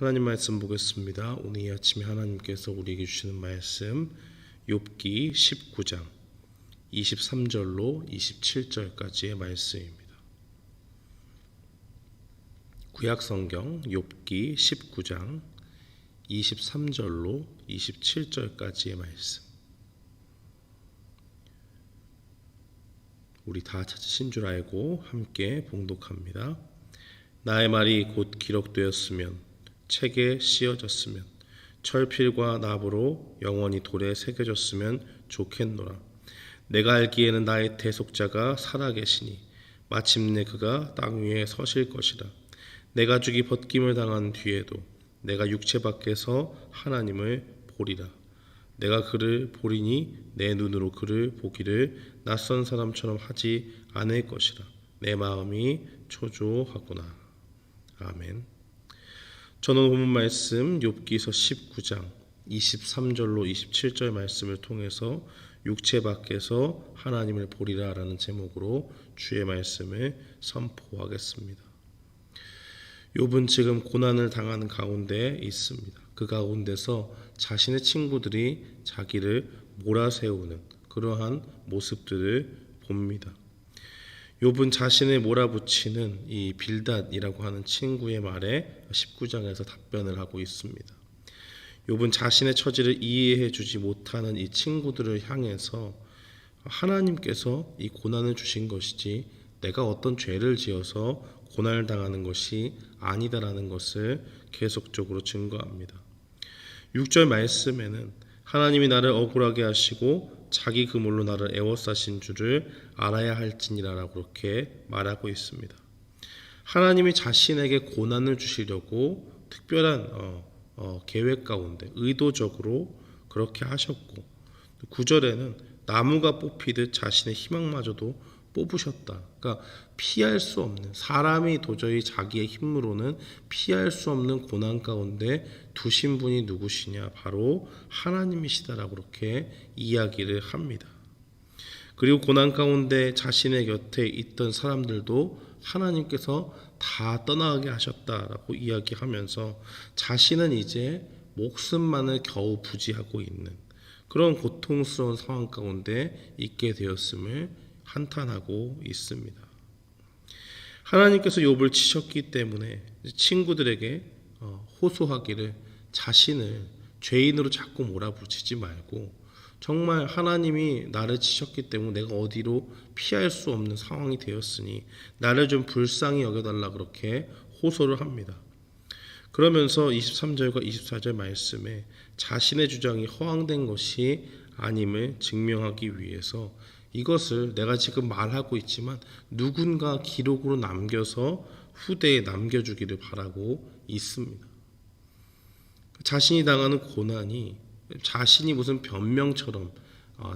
하나님 말씀 보겠습니다. 오늘 이 아침에 하나님께서 우리에게 주시는 말씀 욥기 19장 23절로 27절까지의 말씀입니다. 구약성경 욥기 19장 23절로 27절까지의 말씀. 우리 다 찾으신 줄 알고 함께 봉독합니다. 나의 말이 곧 기록되었으면 책에 씌어졌으면 철필과 납으로 영원히 돌에 새겨졌으면 좋겠노라. 내가 알기에는 나의 대속자가 살아계시니 마침내 그가 땅 위에 서실 것이라. 내가 죽이 벗김을 당한 뒤에도 내가 육체 밖에서 하나님을 보리라. 내가 그를 보리니 내 눈으로 그를 보기를 낯선 사람처럼 하지 않을 것이라. 내 마음이 초조하구나. 아멘. 저는 본문 말씀 욥기서 19장 23절로 27절 말씀을 통해서 육체 밖에서 하나님을 보리라 라는 제목으로 주의 말씀을 선포하겠습니다. 욥은 지금 고난을 당하는 가운데 있습니다. 그 가운데서 자신의 친구들이 자기를 몰아세우는 그러한 모습들을 봅니다. 욥은 자신을 몰아붙이는 이 빌닷이라고 하는 친구의 말에 19장에서 답변을 하고 있습니다. 욥은 자신의 처지를 이해해 주지 못하는 이 친구들을 향해서 하나님께서 이 고난을 주신 것이지 내가 어떤 죄를 지어서 고난을 당하는 것이 아니다라는 것을 계속적으로 증거합니다. 6절 말씀에는 하나님이 나를 억울하게 하시고 자기 그물로 나를 애워싸신 줄을 알아야 할지니라라고 그렇게 말하고 있습니다. 하나님이 자신에게 고난을 주시려고 특별한 계획 가운데 의도적으로 그렇게 하셨고 9절에는 나무가 뽑히듯 자신의 희망마저도 뽑으셨다. 그러니까 피할 수 없는, 사람이 도저히 자기의 힘으로는 피할 수 없는 고난 가운데 두신 분이 누구시냐? 바로 하나님이시다라고 그렇게 이야기를 합니다. 그리고 고난 가운데 자신의 곁에 있던 사람들도 하나님께서 다 떠나게 하셨다라고 이야기하면서 자신은 이제 목숨만을 겨우 부지하고 있는 그런 고통스러운 상황 가운데 있게 되었음을 한탄하고 있습니다. 하나님께서 욥을 치셨기 때문에 친구들에게 호소하기를 자신을 죄인으로 자꾸 몰아붙이지 말고 정말 하나님이 나를 치셨기 때문에 내가 어디로 피할 수 없는 상황이 되었으니 나를 좀 불쌍히 여겨달라 그렇게 호소를 합니다. 그러면서 23절과 24절 말씀에 자신의 주장이 허황된 것이 아님을 증명하기 위해서 이것을 내가 지금 말하고 있지만 누군가 기록으로 남겨서 후대에 남겨주기를 바라고 있습니다. 자신이 당하는 고난이 자신이 무슨 변명처럼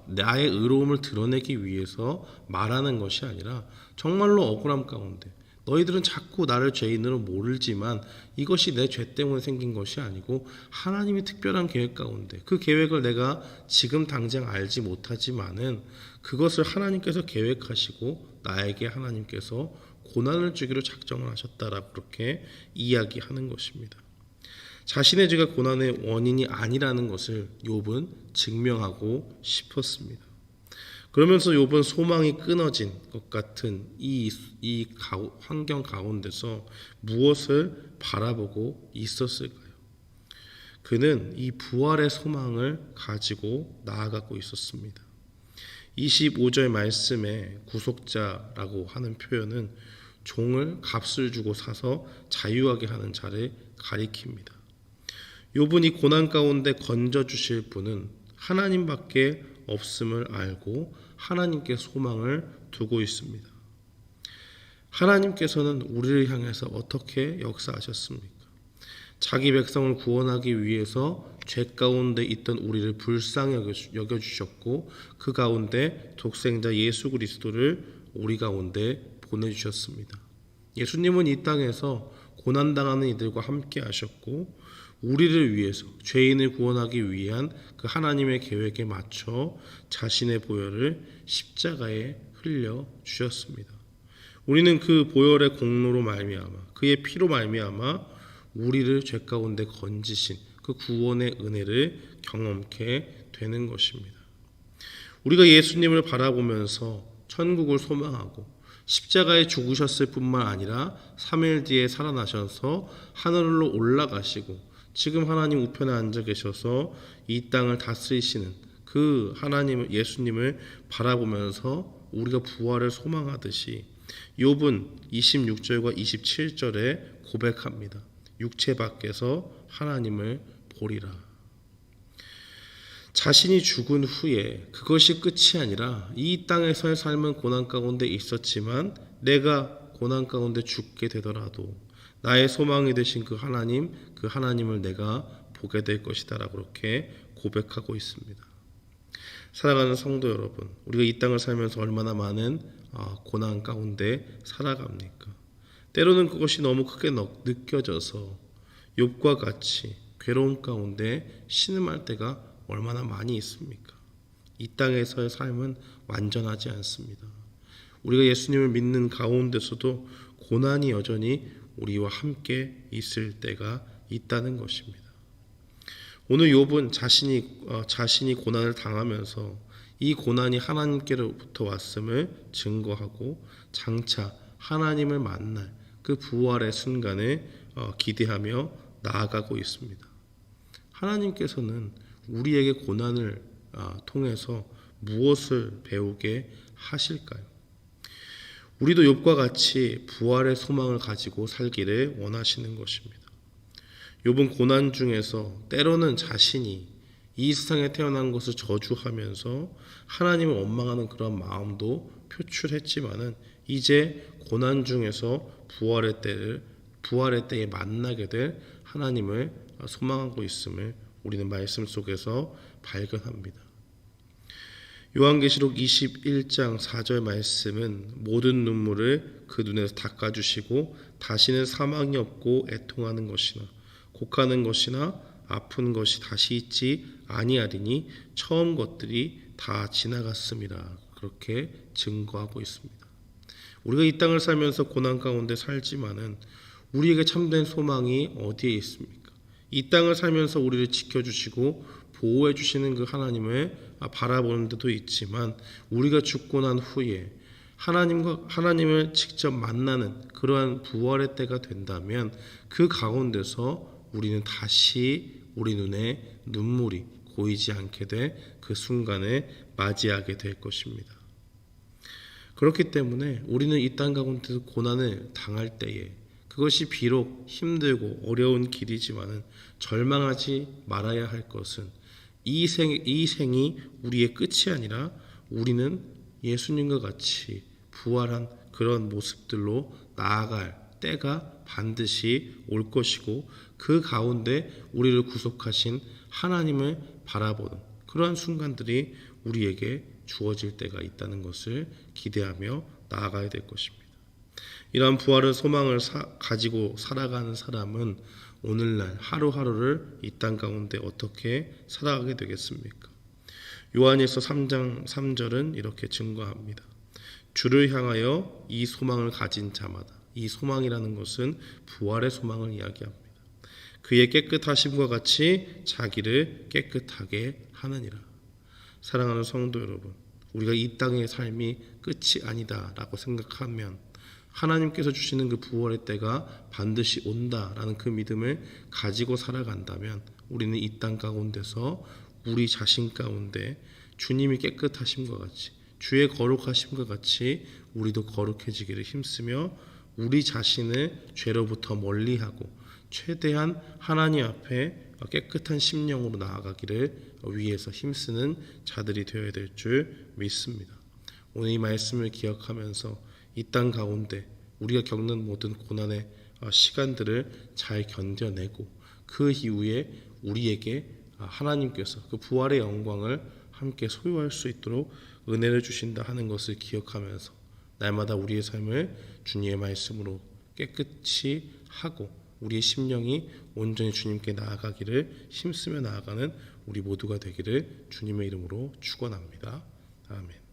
나의 의로움을 드러내기 위해서 말하는 것이 아니라 정말로 억울함 가운데 너희들은 자꾸 나를 죄인으로 모르지만 이것이 내 죄 때문에 생긴 것이 아니고 하나님이 특별한 계획 가운데 그 계획을 내가 지금 당장 알지 못하지만은 그것을 하나님께서 계획하시고 나에게 하나님께서 고난을 주기로 작정을 하셨다라고 그렇게 이야기하는 것입니다. 자신의 죄가 고난의 원인이 아니라는 것을 욥은 증명하고 싶었습니다. 그러면서 욥은 소망이 끊어진 것 같은 이 환경 가운데서 무엇을 바라보고 있었을까요? 그는 이 부활의 소망을 가지고 나아가고 있었습니다. 25절 말씀에 구속자라고 하는 표현은 종을 값을 주고 사서 자유하게 하는 자를 가리킵니다. 욥은 이 고난 가운데 건져주실 분은 하나님밖에 없음을 알고 하나님께 소망을 두고 있습니다. 하나님께서는 우리를 향해서 어떻게 역사하셨습니까? 자기 백성을 구원하기 위해서 죄 가운데 있던 우리를 불쌍히 여겨주셨고 그 가운데 독생자 예수 그리스도를 우리 가운데 보내주셨습니다. 예수님은 이 땅에서 고난당하는 이들과 함께 하셨고 우리를 위해서 죄인을 구원하기 위한 그 하나님의 계획에 맞춰 자신의 보혈을 십자가에 흘려 주셨습니다. 우리는 그 보혈의 공로로 말미암아 그의 피로 말미암아 우리를 죄 가운데 건지신 그 구원의 은혜를 경험케 되는 것입니다. 우리가 예수님을 바라보면서 천국을 소망하고 십자가에 죽으셨을 뿐만 아니라 3일 뒤에 살아나셔서 하늘로 올라가시고 지금 하나님 우편에 앉아 계셔서 이 땅을 다스리시는 그 하나님 예수님을 바라보면서 우리가 부활을 소망하듯이 욥은 26절과 27절에 고백합니다. 육체 밖에서 하나님을 보리라. 자신이 죽은 후에 그것이 끝이 아니라 이 땅에서의 삶은 고난 가운데 있었지만 내가 고난 가운데 죽게 되더라도 나의 소망이 되신 그 하나님을 내가 보게 될 것이다 라고 그렇게 고백하고 있습니다. 사랑하는 성도 여러분, 우리가 이 땅을 살면서 얼마나 많은 고난 가운데 살아갑니까? 때로는 그것이 너무 크게 느껴져서 욥과 같이 괴로움 가운데 신음할 때가 얼마나 많이 있습니까? 이 땅에서의 삶은 완전하지 않습니다. 우리가 예수님을 믿는 가운데서도 고난이 여전히 우리와 함께 있을 때가 있다는 것입니다. 오늘 욥은 자신이 고난을 당하면서 이 고난이 하나님께로부터 왔음을 증거하고 장차 하나님을 만날 그 부활의 순간을 기대하며 나아가고 있습니다. 하나님께서는 우리에게 고난을 통해서 무엇을 배우게 하실까요? 우리도 욥과 같이 부활의 소망을 가지고 살기를 원하시는 것입니다. 욥은 고난 중에서 때로는 자신이 이 세상에 태어난 것을 저주하면서 하나님을 원망하는 그런 마음도 표출했지만은 이제 고난 중에서 부활의 때에 만나게 될 하나님을 소망하고 있음을 우리는 말씀 속에서 발견합니다. 요한계시록 21장 4절 말씀은 모든 눈물을 그 눈에서 닦아주시고 다시는 사망이 없고 애통하는 것이나 곡하는 것이나 아픈 것이 다시 있지 아니하리니 처음 것들이 다 지나갔음이라 그렇게 증거하고 있습니다. 우리가 이 땅을 살면서 고난 가운데 살지만은 우리에게 참된 소망이 어디에 있습니까? 이 땅을 살면서 우리를 지켜주시고 보호해 주시는 그 하나님을 바라보는 데도 있지만 우리가 죽고 난 후에 하나님을 직접 만나는 그러한 부활의 때가 된다면 그 가운데서 우리는 다시 우리 눈에 눈물이 고이지 않게 될 그 순간을 맞이하게 될 것입니다. 그렇기 때문에 우리는 이 땅 가운데서 고난을 당할 때에 그것이 비록 힘들고 어려운 길이지만은 절망하지 말아야 할 것은 이 생이 우리의 끝이 아니라 우리는 예수님과 같이 부활한 그런 모습들로 나아갈 때가 반드시 올 것이고 그 가운데 우리를 구속하신 하나님을 바라보는 그러한 순간들이 우리에게 주어질 때가 있다는 것을 기대하며 나아가야 될 것입니다. 이러한 부활의 소망을 가지고 살아가는 사람은 오늘날 하루하루를 이 땅 가운데 어떻게 살아가게 되겠습니까? 요한일서 3장 3절은 이렇게 증거합니다. 주를 향하여 이 소망을 가진 자마다, 이 소망이라는 것은 부활의 소망을 이야기합니다. 그의 깨끗하심과 같이 자기를 깨끗하게 하느니라. 사랑하는 성도 여러분, 우리가 이 땅의 삶이 끝이 아니다라고 생각하면 하나님께서 주시는 그 부활의 때가 반드시 온다라는 그 믿음을 가지고 살아간다면 우리는 이 땅 가운데서 우리 자신 가운데 주님이 깨끗하심과 같이 주의 거룩하심과 같이 우리도 거룩해지기를 힘쓰며 우리 자신을 죄로부터 멀리하고 최대한 하나님 앞에 깨끗한 심령으로 나아가기를 위해서 힘쓰는 자들이 되어야 될 줄 믿습니다. 오늘 이 말씀을 기억하면서 이 땅 가운데 우리가 겪는 모든 고난의 시간들을 잘 견뎌내고 그 이후에 우리에게 하나님께서 그 부활의 영광을 함께 소유할 수 있도록 은혜를 주신다 하는 것을 기억하면서 날마다 우리의 삶을 주님의 말씀으로 깨끗이 하고 우리의 심령이 온전히 주님께 나아가기를 힘쓰며 나아가는 우리 모두가 되기를 주님의 이름으로 축원합니다. 아멘.